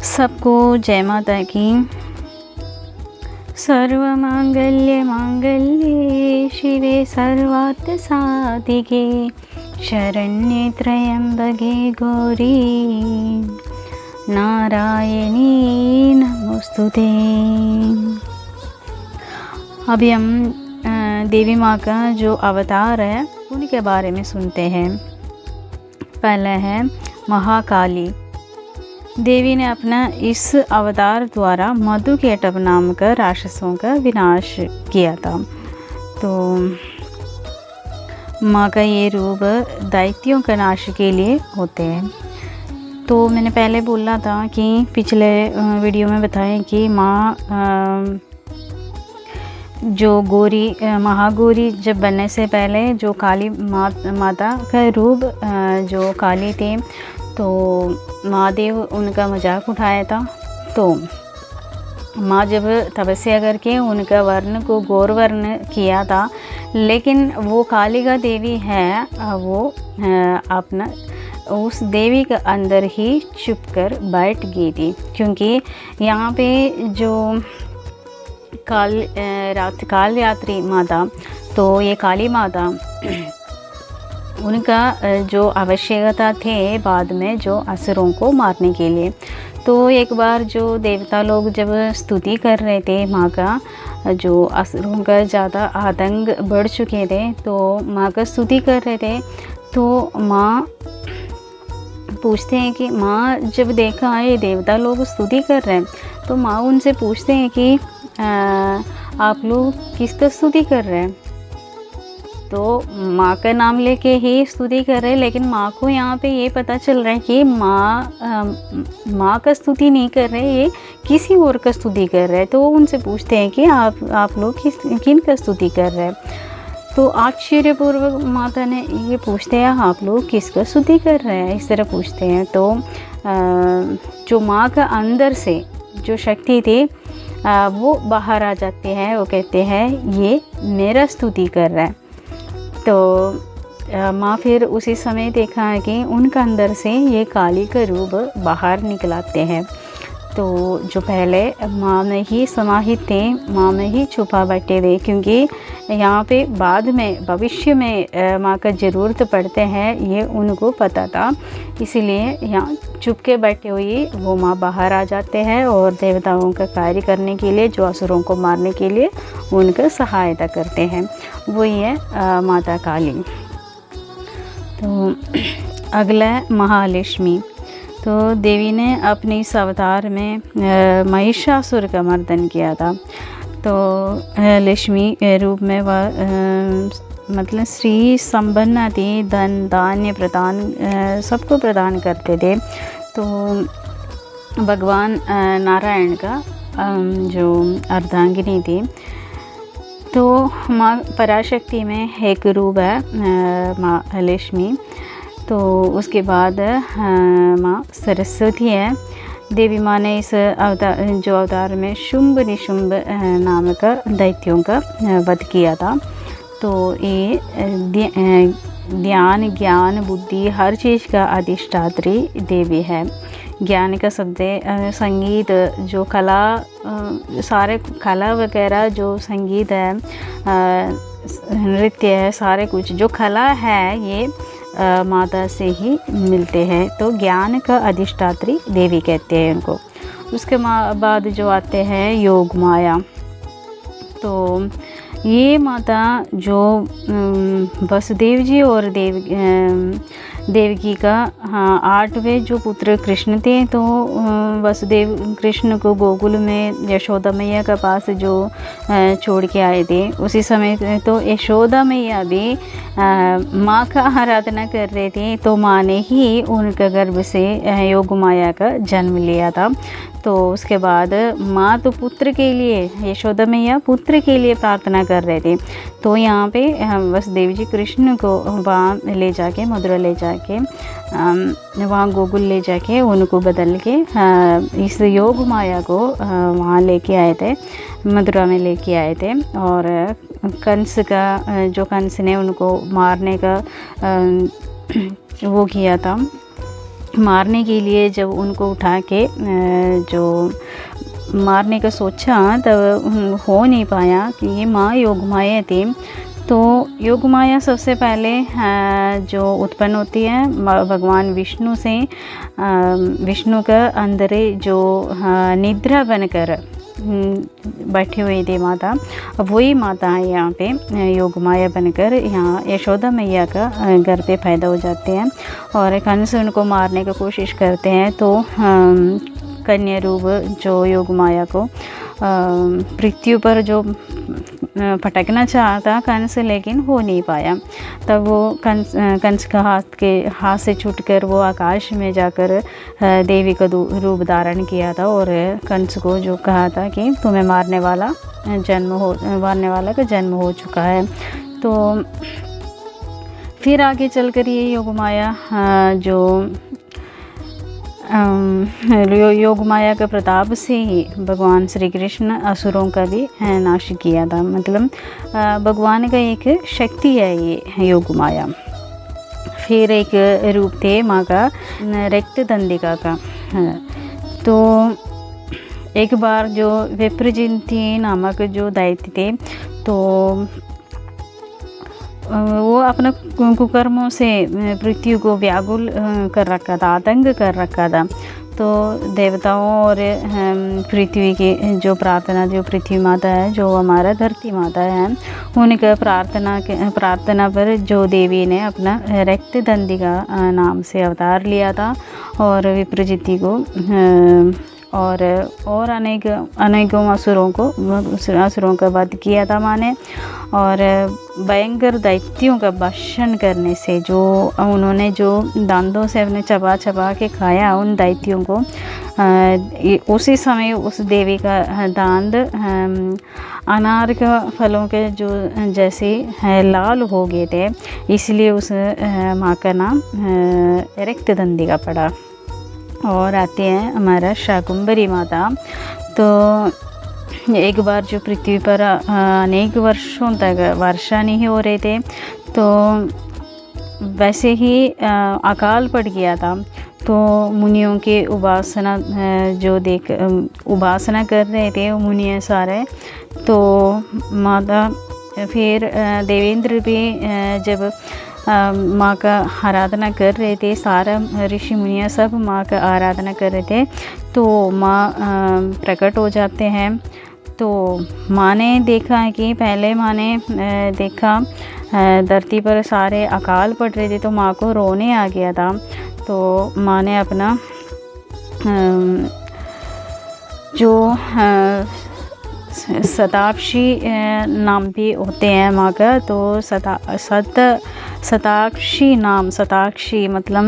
सबको जय माता की। सर्वमांगल्ये मांगल्ये शिवे सर्वार्थ साधिके शरण्ये त्र्यंबके गौरी नारायणी नमोस्तुते। अभी हम देवी माँ का जो अवतार है उनके बारे में सुनते हैं। पहला है महाकाली। देवी ने अपना इस अवतार द्वारा मधुकैटभ नाम का राक्षसों का विनाश किया था। तो माँ का ये रूप दैत्यों का नाश के लिए होते हैं। तो मैंने पहले बोला था कि पिछले वीडियो में बताएं कि माँ जो गौरी महागौरी जब बनने से पहले जो काली माता का रूप जो काली थे, तो महादेव उनका मजाक उठाया था। तो माँ जब तपस्या करके उनका वर्ण को गौर वर्ण किया था, लेकिन वो कालिका देवी है वो अपना उस देवी के अंदर ही छुप कर बैठ गई थी। क्योंकि यहाँ पे जो काल रात्रि माता, तो ये काली माता उनका जो आवश्यकता थे बाद में जो असुरों को मारने के लिए। तो एक बार जो देवता लोग जब स्तुति कर रहे थे माँ का, जो असुरों का ज़्यादा आतंक बढ़ चुके थे, तो माँ का स्तुति कर रहे थे। तो माँ पूछते हैं कि माँ जब देखा ये देवता लोग स्तुति कर रहे हैं, तो माँ उनसे पूछते हैं कि आप लोग किसका स्तुति कर रहे हैं। तो माँ का नाम लेके ही स्तुति कर रहे हैं, लेकिन माँ को यहाँ पे ये पता चल रहा है कि माँ का स्तुति नहीं कर रहे, ये किसी और का स्तुति कर रहे हैं। तो वो उनसे पूछते हैं कि आप लोग किन का स्तुति कर रहे हैं। तो आश्चर्यपूर्वक माता ने ये पूछते हैं आप लोग किसका स्तुति कर रहे हैं, इस तरह पूछते हैं। तो जो माँ का अंदर से जो शक्ति थी वो बाहर आ जाते हैं। वो कहते हैं ये मेरा स्तुति कर रहा है। तो माँ फिर उसी समय देखा है कि उनका अंदर से ये काली का रूप बाहर निकलाते हैं। तो जो पहले माँ में ही समाहित थे, माँ में ही छुपा बैठे थे, क्योंकि यहाँ पे बाद में भविष्य में माँ का ज़रूरत पड़ते हैं ये उनको पता था। इसीलिए यहाँ छुप के बैठे हुए वो माँ बाहर आ जाते हैं और देवताओं का कार्य करने के लिए, जो असुरों को मारने के लिए उनका सहायता करते हैं। वही है माता काली। तो अगला है महालक्ष्मी। तो देवी ने अपने इस अवतार में महिषासुर का मर्दन किया था। तो लक्ष्मी रूप में वह मतलब श्री संपन्न थी, धन धान्य प्रदान सबको प्रदान करते थे। तो भगवान नारायण का जो अर्धांगिनी थी। तो माँ पराशक्ति में एक रूप है माँ लक्ष्मी। तो उसके बाद माँ सरस्वती है। देवी माँ ने इस अवतार में शुंभ निशुंभ नाम का दैत्यों का वध किया था। तो ये ध्यान ज्ञान बुद्धि हर चीज़ का अधिष्ठात्री देवी है। ज्ञान का शब्द संगीत, जो कला सारे कला वगैरह जो संगीत है, नृत्य है, सारे कुछ जो कला है ये माता से ही मिलते हैं। तो ज्ञान का अधिष्ठात्री देवी कहते हैं उनको। उसके बाद जो आते हैं योग माया। तो ये माता जो वसुदेव जी और देवकी का 8वें जो पुत्र कृष्ण थे, तो वसुदेव कृष्ण को गोकुल में यशोदा मैया के पास जो छोड़ के आए थे, उसी समय तो यशोदा मैया भी माँ का आराधना कर रहे थे। तो माँ ने ही उनके गर्भ से योग माया का जन्म लिया था। तो उसके बाद माँ तो पुत्र के लिए, यशोदा मैया पुत्र के लिए प्रार्थना कर रहे थे। तो यहाँ पे वसुदेव जी कृष्ण को वहाँ ले जाके, मथुरा ले जाके, वहाँ गोकुल ले जाके उनको बदल के इस योग माया को वहाँ लेके आए थे, मथुरा में लेके आए थे। और कंस का जो कंस ने उनको मारने का वो किया था, मारने के लिए जब उनको उठा के जो मारने का सोचा तब हो नहीं पाया कि ये माँ योगमाया थी। तो योगमाया सबसे पहले जो उत्पन्न होती है भगवान विष्णु से, विष्णु का अंदर जो निद्रा बनकर बैठी हुई थी माता, वही माता है यहाँ पे योगमाया बनकर यहाँ यशोदा मैया का घर पे पैदा हो जाते हैं और कंस उनको मारने की कोशिश करते हैं। तो कन्या रूप जो योगमाया को पृथ्वी पर जो पटकना चाहता कंस, लेकिन हो नहीं पाया। तब वो कंस का हाथ से छूटकर वो आकाश में जाकर देवी का रूप धारण किया था और कंस को जो कहा था कि तुम्हें मारने वाला का जन्म हो चुका है। तो फिर आगे चलकर ये योगमाया जो योगमाया के प्रताप से ही भगवान श्री कृष्ण असुरों का भी नाश किया था। मतलब भगवान का एक शक्ति है ये योगमाया। फिर एक रूप थे माँ का रक्त दंडिका का। तो एक बार जो विप्रजिंती नामक जो दैत्य थे, तो वो अपना कुकर्मों से पृथ्वी को व्याकुल कर रखा था, आतंक कर रखा था। तो देवताओं और पृथ्वी की जो पृथ्वी माता है, जो हमारा धरती माता है, उनका प्रार्थना पर जो देवी ने अपना रक्त दंडिका नाम से अवतार लिया था और विप्रजिति को और अनेकों असुरों का वध किया था माँ ने। और भयंकर दैत्यों का भक्षण करने से जो उन्होंने जो दांतों से अपने चबा चबा के खाया उन दैत्यों को, उसी समय उस देवी का दांत अनार का फलों के जो जैसे लाल हो गए थे, इसलिए उस माँ का नाम रक्त दंडिका पड़ा। और आते हैं हमारा शाकुंभरी माता। तो एक बार जो पृथ्वी पर अनेक वर्षों तक वर्षा नहीं हो रहे थे, तो वैसे ही अकाल पड़ गया था। तो मुनियों के उपासना उपासना कर रहे थे मुनि सारे। तो माता फिर देवेंद्र भी जब माँ का आराधना कर रहे थे, सारा ऋषि मुनिया सब माँ का आराधना कर रहे थे। तो माँ प्रकट हो जाते हैं। तो माँ ने देखा कि पहले माँ ने देखा धरती पर सारे अकाल पड़ रहे थे, तो माँ को रोने आ गया था। तो माँ ने अपना जो शताक्षी नाम भी होते हैं माँ का, तो शताक्षी मतलब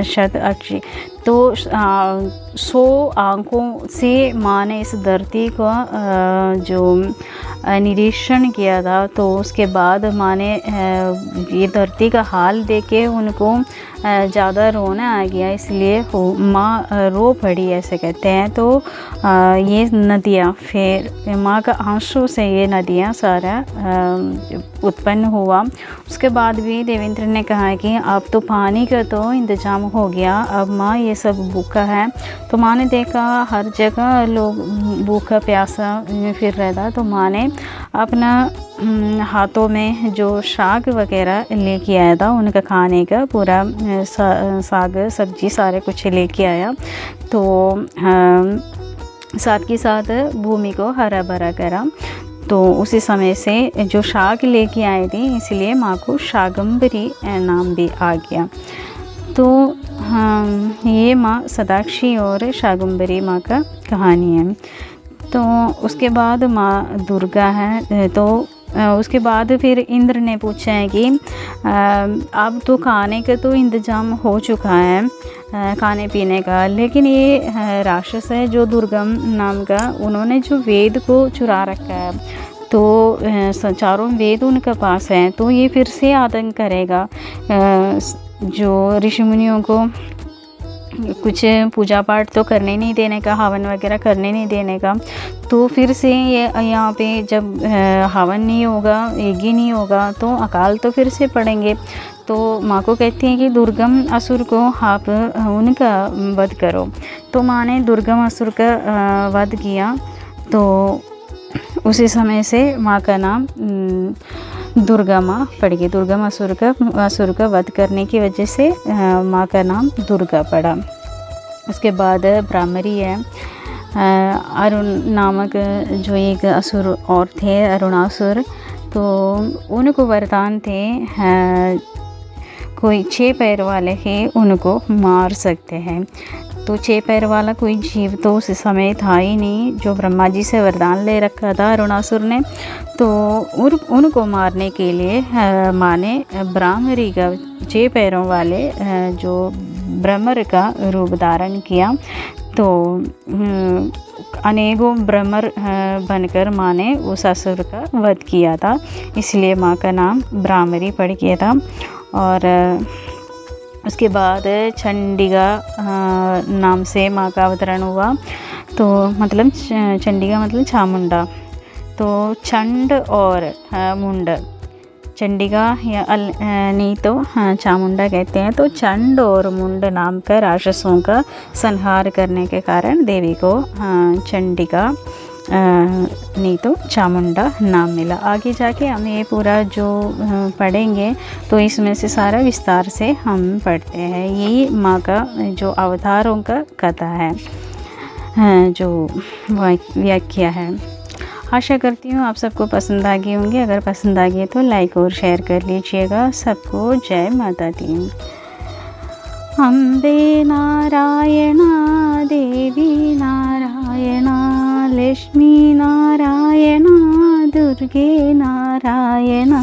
शताक्षी। तो 100 आँखों से माँ ने इस धरती को जो निरीक्षण किया था। तो उसके बाद माँ ने ये धरती का हाल देख के उनको ज़्यादा रोना आ गया, इसलिए माँ रो पड़ी ऐसे कहते हैं। तो ये नदियाँ फिर माँ का आंसू से ये नदियाँ सारा उत्पन्न हुआ। उसके बाद भी देवेंद्र ने कहा कि अब तो पानी का तो इंतज़ाम हो गया, अब माँ ये सब भूखा है। तो माँ ने देखा हर जगह लोग भूखा प्यासा फिर रहता। तो माँ ने अपना हाथों में जो शाक वगैरह लेके आया था, उनका खाने का पूरा साग सब्जी सारे कुछ लेके आया। तो साथ के साथ भूमि को हरा भरा करा। तो उसी समय से जो शाक लेके आए थे, इसलिए माँ को शाकंभरी नाम भी आ गया। तो ये माँ शताक्षी और शाकंभरी माँ का कहानी है। तो उसके बाद माँ दुर्गा है। तो उसके बाद फिर इंद्र ने पूछा है कि अब तो खाने का तो इंतज़ाम हो चुका है, खाने पीने का, लेकिन ये राक्षस है जो दुर्गम नाम का, उन्होंने जो वेद को चुरा रखा है। तो चारों वेद उनके पास हैं, तो ये फिर से आतंक करेगा, जो ऋषि मुनियों को कुछ पूजा पाठ तो करने नहीं देने का, हवन वगैरह करने नहीं देने का। तो फिर से ये यहाँ पे जब हवन नहीं होगा, यज्ञ नहीं होगा, तो अकाल तो फिर से पड़ेंगे। तो माँ को कहती हैं कि दुर्गम असुर को आप उनका वध करो। तो माँ ने दुर्गम असुर का वध किया। तो उसी समय से माँ का नाम दुर्गा माँ पड़ गई। दुर्गम असुर का वध करने की वजह से माँ का नाम दुर्गा पड़ा। उसके बाद ब्राह्मरी है, अरुण नामक जो एक असुर और थे, अरुणासुर। तो उनको वरदान थे कोई 6 पैर वाले ही उनको मार सकते हैं। तो 6 पैर वाला कोई जीव तो उस समय था ही नहीं, जो ब्रह्मा जी से वरदान ले रखा था अरुणासुर ने। तो उनको मारने के लिए माँ ने ब्राह्मरी का 6 पैरों वाले जो ब्रह्मर का रूप धारण किया। तो अनेकों ब्रह्मर बनकर माँ ने उस असुर का वध किया था, इसलिए माँ का नाम ब्राह्मरी पड़ गया था। और उसके बाद चंडिका नाम से माँ का अवतरण हुआ। तो मतलब चंडिका मतलब चामुंडा। तो चंड और मुंड, चंडिका या नहीं तो चामुंडा कहते हैं। तो चंड और मुंड नाम का राक्षसों का संहार करने के कारण देवी को चंडिका नहीं तो चामुंडा नाम मिला। आगे जाके हम ये पूरा जो पढ़ेंगे तो इसमें से सारा विस्तार से हम पढ़ते हैं। यही माँ का जो अवतारों का कथा है, जो व्याख्या है। आशा करती हूँ आप सबको पसंद आ गई होंगी। अगर पसंद आ गई तो लाइक और शेयर कर लीजिएगा। सबको जय माता दी। अम्बे नारायणा, देवी नारायणा, लक्ष्मी नारायणा, दुर्गे नारायणा।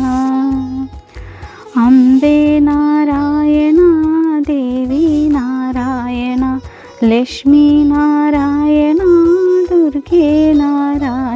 अम्बे नारायणा, देवी नारायणा, लक्ष्मी नारायणा, दुर्गे नारायणा।